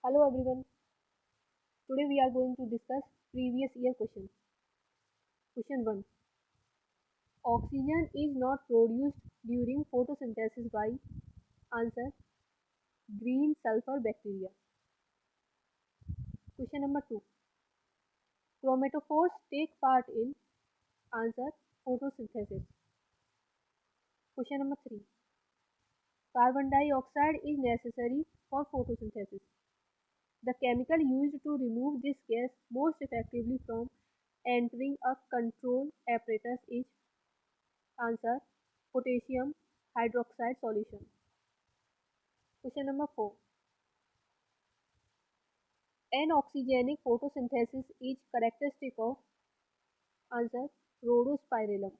Hello everyone. Today we are going to discuss previous year question. Question 1. Oxygen is not produced during photosynthesis by answer green sulfur bacteria. Question number 2. Chromatophores take part in answer photosynthesis. Question number 3. Carbon dioxide is necessary for photosynthesis. The chemical used to remove this gas most effectively from entering a control apparatus is answer potassium hydroxide solution. Question number 4. Anoxygenic photosynthesis is characteristic of answer rhodospirillum.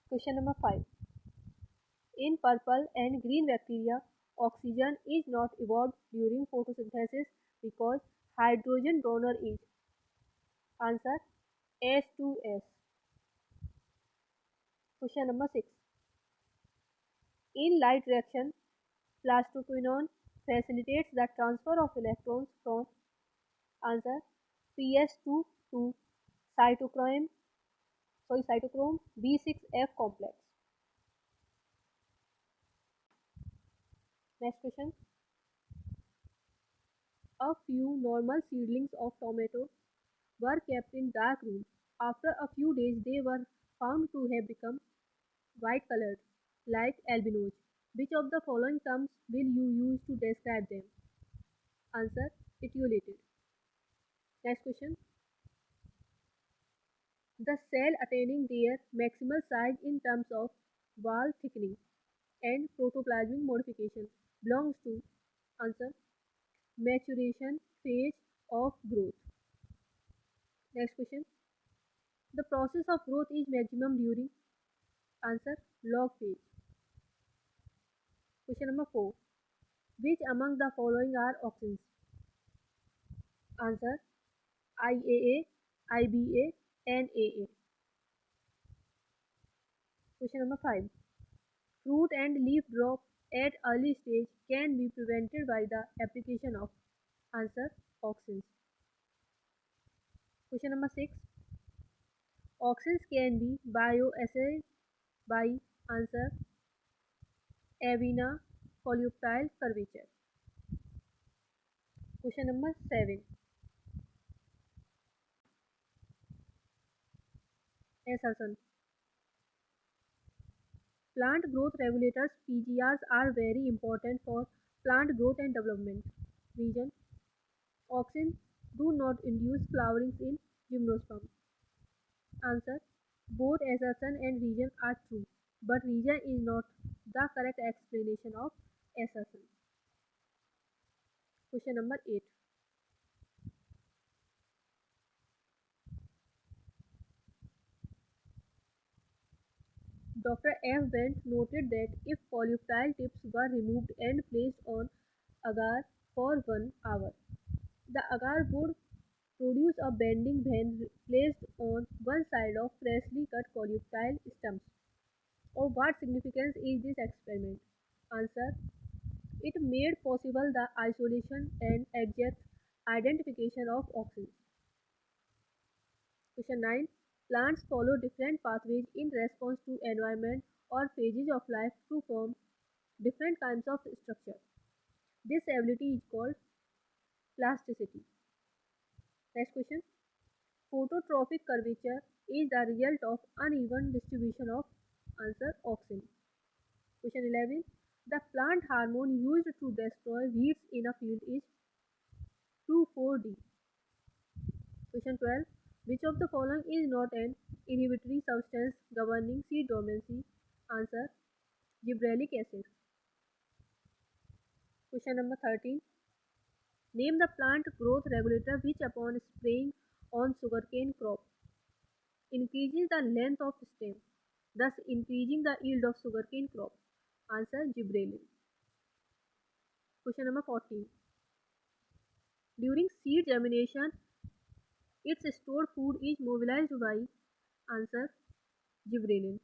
Question number 5. In purple and green bacteria, oxygen is not evolved during photosynthesis because hydrogen donor is answer H2S. Question number 6. In light reaction, plastoquinone facilitates the transfer of electrons from answer PS2 to cytochrome cytochrome B6F complex. Next question. A few normal seedlings of tomato were kept in dark room. After a few days they were found to have become white colored like albinos. Which of the following terms will you use to describe them? Answer etiolated. Next question. The cell attaining their maximal size in terms of wall thickening and protoplasmic modification belongs to answer maturation phase of growth. Next question. The process of growth is maximum during answer log phase. Question number 4. Which among the following are auxins? Answer IAA, IBA, and AA. Question number 5. Fruit and leaf drop at early stage can be prevented by the application of answer auxins. Question number 6. Auxins can be bioassayed by answer Avena polyptyl curvature. Question number 7. Assertion. Plant growth regulators PGRs are very important for plant growth and development. Reason. Auxins do not induce flowerings in gymnosperm. Answer. Both assertion and reason are true, but reason is not the correct explanation of assertion. Question number 8. Dr. F. Wendt noted that if polyptyl tips were removed and placed on agar for 1 hour, the agar would produce a bending when placed on one side of freshly cut polyptyl stems. Of what significance is this experiment? Answer. It made possible the isolation and exact identification of auxins. Question 9. Plants follow different pathways in response to environment or phases of life to form different kinds of structure. This ability is called plasticity. Next question. Phototrophic curvature is the result of uneven distribution of answer auxin. Question 11. The plant hormone used to destroy weeds in a field is 2,4-D. Question 12. Which of the following is not an inhibitory substance governing seed dormancy? Answer gibberellic acid. Question number 13. Name the plant growth regulator which upon spraying on sugarcane crop increases the length of stem, thus increasing the yield of sugarcane crop. Answer gibberellin. Question number 14. During seed germination, its stored food is mobilized by answer gibberellin.